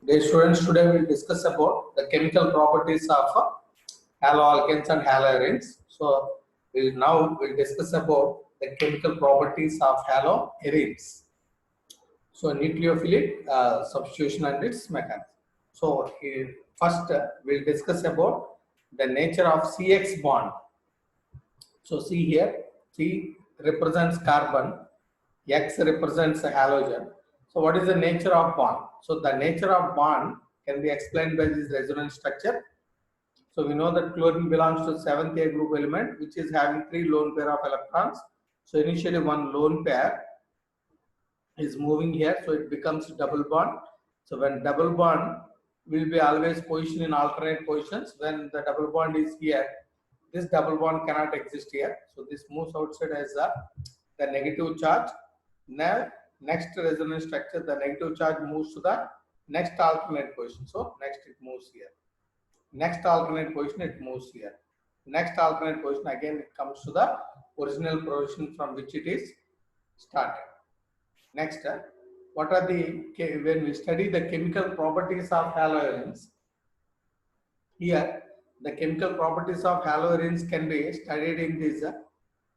Dear students, today we will discuss about the chemical properties of haloalkanes and haloarenes. So, we'll discuss about the chemical properties of haloarenes. So, nucleophilic substitution and its mechanism. So, first we'll discuss about the nature of CX bond. So, see here, C represents carbon, X represents a halogen. So, what is the nature of bond? So, the nature of bond can be explained by this resonance structure. So, we know that chlorine belongs to 7th A group element, which is having 3 lone pair of electrons. So, initially one lone pair is moving here, so it becomes double bond. So, when double bond will be always positioned in alternate positions, when the double bond is here, this double bond cannot exist here. So, this moves outside as the negative charge. Now, next resonance structure, the negative charge moves to the next alternate position. So, next it moves here. Next alternate position, it moves here. Next alternate position, again it comes to the original position from which it is started. Next, what are when we study the chemical properties of haloarenes, here the chemical properties of haloarenes can be studied in these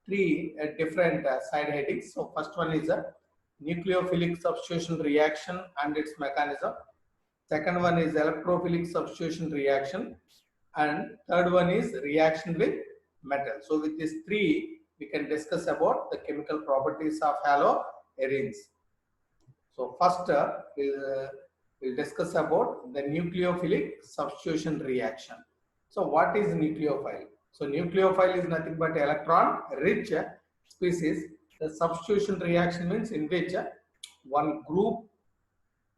three different side headings. So, first one is a nucleophilic substitution reaction and its mechanism. Second one is electrophilic substitution reaction, and third one is reaction with metal. So, with these three, we can discuss about the chemical properties of haloarenes. So, first we'll discuss about the nucleophilic substitution reaction. So, what is nucleophile? So, nucleophile is nothing but electron-rich species. The substitution reaction means in which one group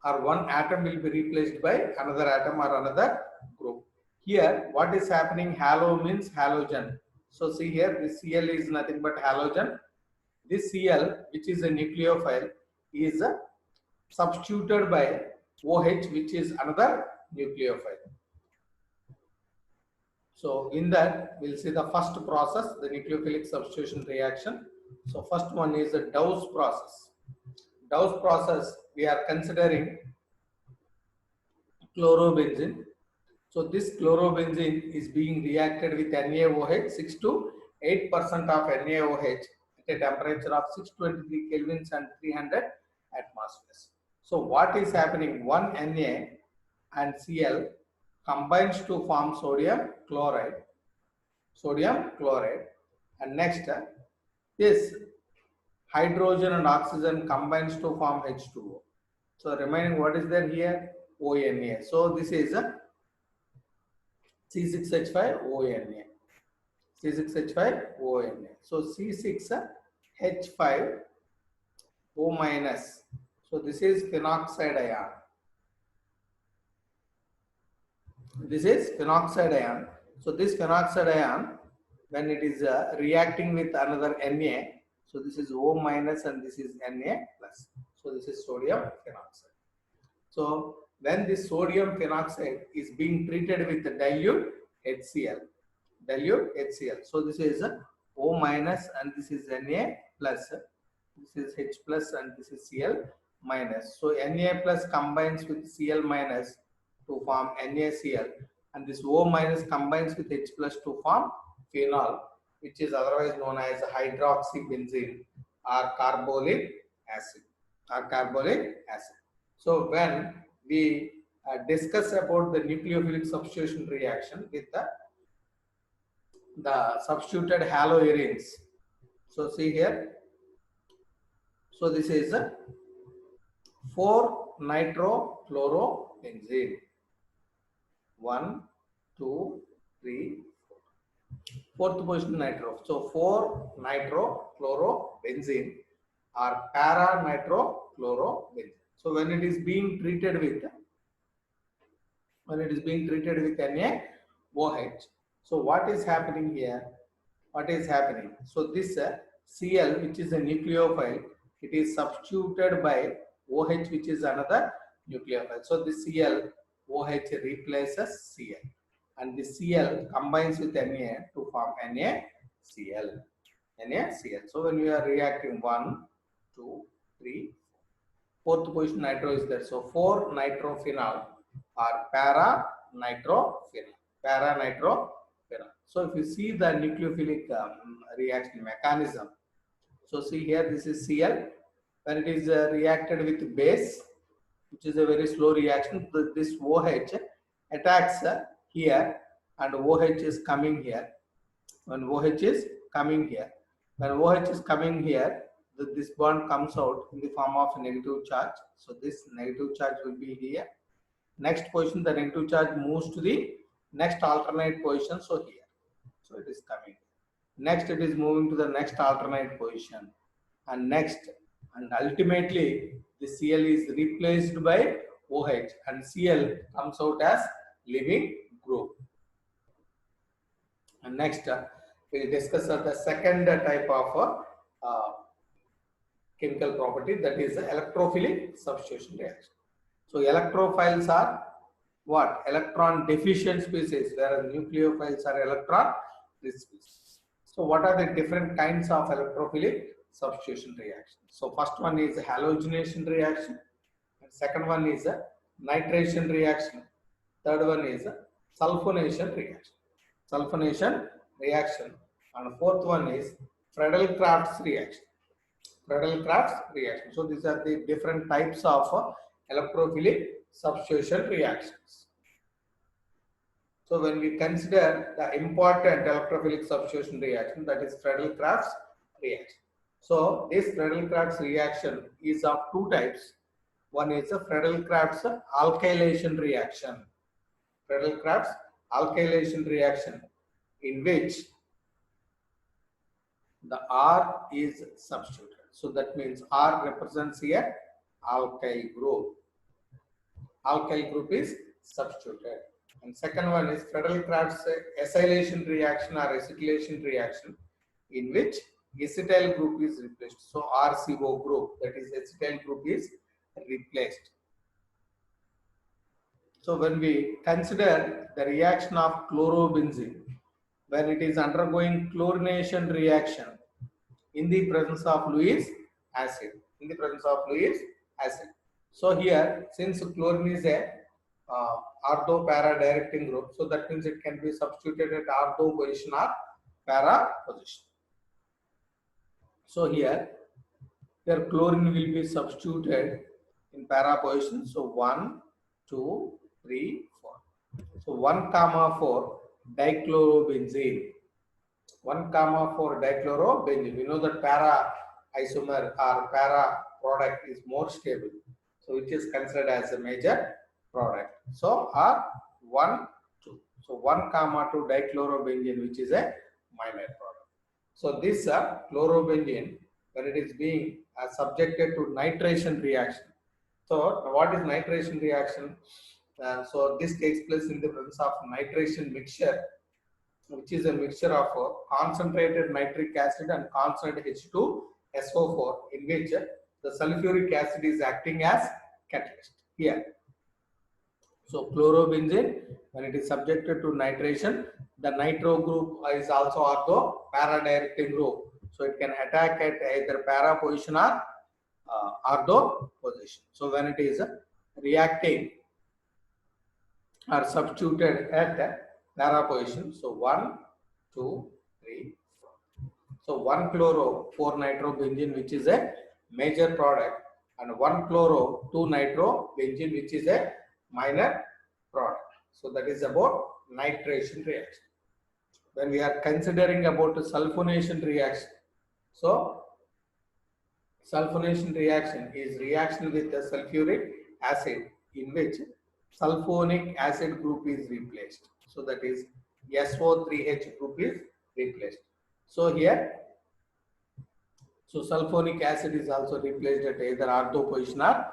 or one atom will be replaced by another atom or another group. Here, what is happening? Halo means halogen. So, see here, this Cl is nothing but halogen. This Cl, which is a nucleophile, is substituted by OH, which is another nucleophile. So, in that, we'll see the first process, the nucleophilic substitution reaction. So, first one is the Dawes process. Dawes process, we are considering chlorobenzene. So, this chlorobenzene is being reacted with NaOH, 6 to 8% of NaOH at a temperature of 623 kelvins and 300 atmospheres. So, what is happening? One Na and Cl combines to form sodium chloride, and next this hydrogen and oxygen combines to form H2O. So, remaining what is there here? ONA. So, this is a C6H5ONA. C6H5ONA. So, C6H5O minus. So, this is phenoxide ion. This is phenoxide ion. So, this phenoxide ion, when it is reacting with another Na, so this is O minus and this is Na plus. So, this is sodium phenoxide. So, when this sodium phenoxide is being treated with the dilute HCl. So, this is O minus and this is Na plus. This is H plus and this is Cl minus. So, Na plus combines with Cl minus to form NaCl, and this O minus combines with H plus to form phenol, which is otherwise known as hydroxybenzene or carbolic acid. So, when we discuss about the nucleophilic substitution reaction with the substituted haloarenes. So, see here. So, this is 4-nitrochlorobenzene. 1, 2, 3, 4. Fourth position nitro. So, 4-nitrochlorobenzene or para-nitrochlorobenzene. So, when it is being treated with NaOH, so what is happening here? So, this Cl, which is a nucleophile, it is substituted by OH, which is another nucleophile. So, this Cl OH replaces Cl, and the Cl combines with Na to form NaCl. So, when we are reacting 1, 2, 3, 4th position nitro is there. So, 4-nitrophenol are para-nitrophenol. Para-nitrophenol. So if you see the nucleophilic reaction mechanism, so see here, this is Cl. When it is reacted with base, which is a very slow reaction, this OH attacks here, and OH is coming here. When OH is coming here, this bond comes out in the form of negative charge. So this negative charge will be here. Next position, the negative charge moves to the next alternate position. So here, so it is coming. Next, it is moving to the next alternate position, and next, and ultimately, the Cl is replaced by OH, and Cl comes out as leaving group. And next, we'll discuss the second type of chemical property, that is electrophilic substitution reaction. So electrophiles are what? Electron deficient species, whereas nucleophiles are electron rich species. So what are the different kinds of electrophilic substitution reaction? So first one is halogenation reaction, and second one is a nitration reaction, third one is a sulfonation reaction, and fourth one is Friedel-Crafts reaction. So these are the different types of electrophilic substitution reactions. So when we consider the important electrophilic substitution reaction, that is Friedel-Crafts reaction. So this Friedel-Crafts reaction is of two types. One is a Friedel-Crafts alkylation reaction. Friedel-Crafts alkylation reaction, in which the R is substituted. So that means R represents here alkyl group. Alkyl group is substituted. And second one is Friedel-Crafts acylation reaction or acetylation reaction, in which acetyl group is replaced. So RCO group, that is acetyl group, is replaced. So when we consider the reaction of chlorobenzene, when it is undergoing chlorination reaction in the presence of Lewis acid, So here, since chlorine is a ortho para directing group, so that means it can be substituted at ortho position or para position. So here chlorine will be substituted in para position. So 1, 2, 3, 4. So 1,4 dichlorobenzene. 1,4 dichlorobenzene. We know that para isomer or para product is more stable, so which is considered as a major product. So R1, 2. So 1,2 dichlorobenzene, which is a minor product. So this chlorobenzene, when it is being subjected to nitration reaction. So what is nitration reaction? So this takes place in the presence of nitration mixture, which is a mixture of concentrated nitric acid and concentrated H2SO4, in which the sulfuric acid is acting as catalyst here. So chlorobenzene, when it is subjected to nitration, the nitro group is also ortho para directing group. So it can attack at either para position or ortho position. So when it is reacting or substituted at para position, so 1, 2, 3, 4. So 1 chloro 4 nitrobenzene, which is a major product, and 1 chloro 2 nitrobenzene, which is a minor product. So that is about nitration reaction. When we are considering about the sulfonation reaction, so sulfonation reaction is reaction with the sulfuric acid, in which sulfonic acid group is replaced. So that is SO3H group is replaced. So here, so sulfonic acid is also replaced at either ortho position or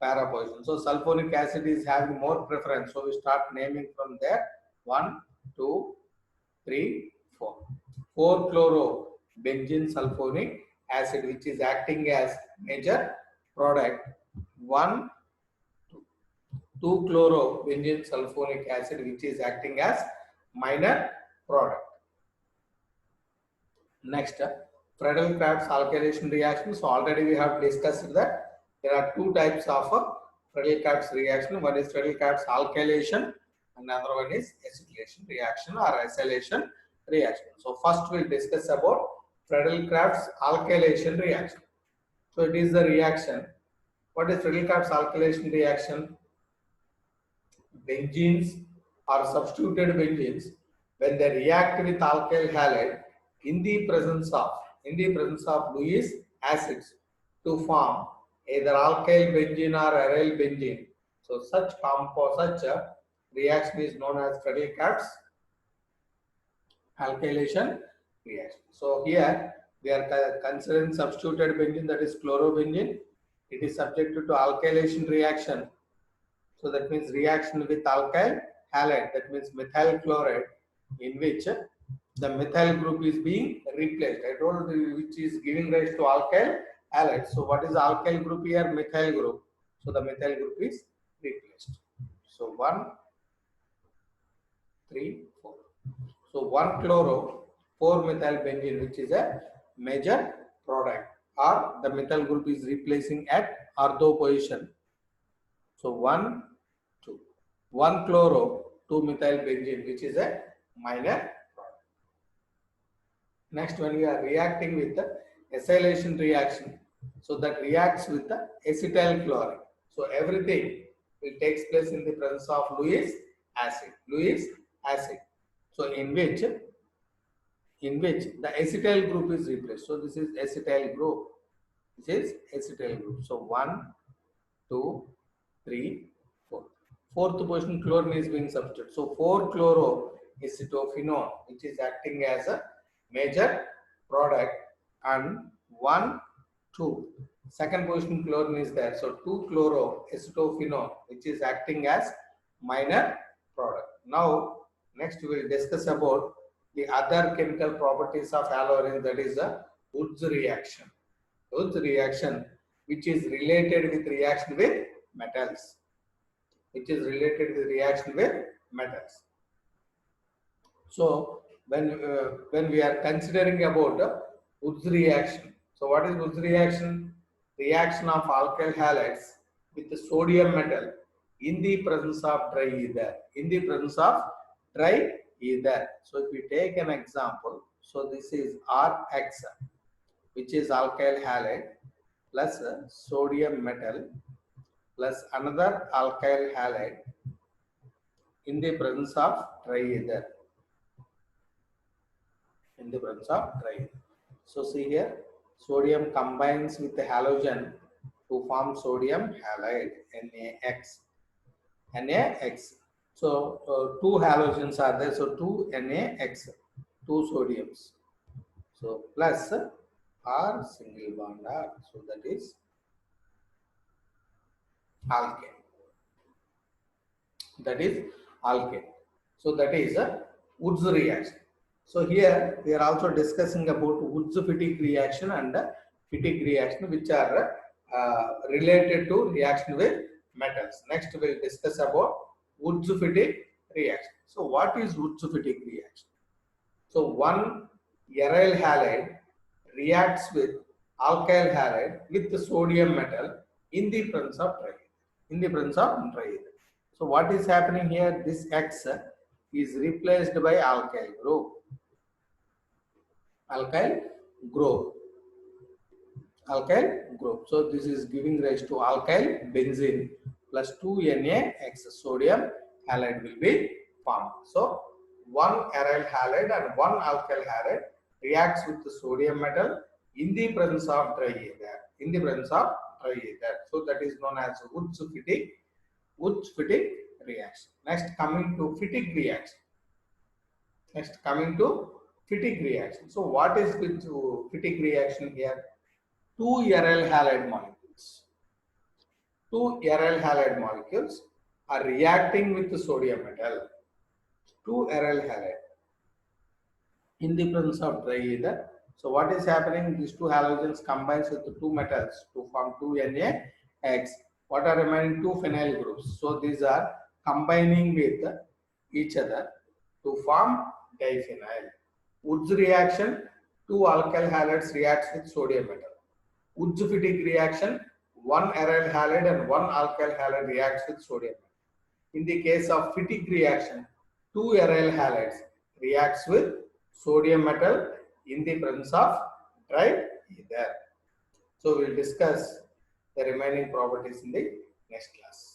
para position. So sulfonic acid is having more preference. So we start naming from there. 1, 2, 3, 4. 4 chlorobenzene sulfonic acid, which is acting as major product. 1, 2 chlorobenzene sulfonic acid, which is acting as minor product. Next, Friedel-Crafts alkylation reaction. So already we have discussed that there are two types of Friedel-Crafts reaction. One is Friedel-Crafts alkylation, another one is acetylation reaction or acylation reaction. So first we'll discuss about Friedel-Crafts alkylation reaction. So it is the reaction. What is Friedel-Crafts alkylation reaction? Benzenes or substituted benzenes, when they react with alkyl halide in the presence of Lewis acids to form either alkyl benzene or aryl benzene. So such reaction is known as Friedel-Crafts alkylation reaction. So here we are considering substituted benzene, that is chlorobenzene. It is subjected to alkylation reaction. So that means reaction with alkyl halide, that means methyl chloride, in which the methyl group is being replaced. I told you which is giving rise to alkyl halide. So what is alkyl group here? Methyl group. So the methyl group is replaced. So 1, 3, 4. So 1 chloro, 4 methyl benzene, which is a major product, or the methyl group is replacing at ortho position. So 1, 2. 1 chloro, 2 methyl benzene, which is a minor product. Next, when we are reacting with the acylation reaction, so that reacts with the acetyl chloride. So everything will takes place in the presence of Lewis acid. So in which the acetyl group is replaced. So this is acetyl group. So 1, 2, 3, 4. Fourth position, chlorine is being substituted. So 4 chloroacetophenone, which is acting as a major product, and 1, 2. Second position, chlorine is there. So 2 chloroacetophenone, which is acting as minor product. Now, next we will discuss about the other chemical properties of haloarine, that is the Wurtz reaction. Wurtz reaction, which is related with reaction with metals. So when we are considering about Wurtz reaction, so what is Wurtz reaction? Reaction of alkyl halides with the sodium metal in the presence of dry ether. So if we take an example, so this is Rx, which is alkyl halide plus sodium metal plus another alkyl halide in the presence of dry ether. So see here, sodium combines with the halogen to form sodium halide, NaX. So 2 halogens are there, so 2 NaX, 2 sodiums. So plus R single bond R, so that is alkane. So that is a Wurtz reaction. So here we are also discussing about Wurtz-Fittig reaction and Fittig reaction, which are related to reaction with metals. Next we will discuss about Wurtz-Fittig reaction. So what is Wurtz-Fittig reaction? So one aryl halide reacts with alkyl halide with the sodium metal in the presence of dry ether. So what is happening here? This X is replaced by alkyl group. So this is giving rise to alkyl benzene plus 2 NaX, sodium halide will be formed. So one aryl halide and one alkyl halide reacts with the sodium metal in the presence of dry ether. So that is known as Wurtz-Fittig reaction. Next coming to Fittig reaction. So what is Fittig reaction here? 2 aryl halide molecules are reacting with the sodium metal. 2 aryl halide in the presence of dry ether. So what is happening? These 2 halogens combines with the 2 metals to form 2 NaX. What are remaining? 2 phenyl groups. So these are combining with each other to form diphenyl. Wurtz reaction, 2 alkyl halides reacts with sodium metal. Wurtz-Fittig reaction, one aryl halide and one alkyl halide reacts with sodium. In the case of Fittig reaction, two aryl halides reacts with sodium metal in the presence of dry ether. So we will discuss the remaining properties in the next class.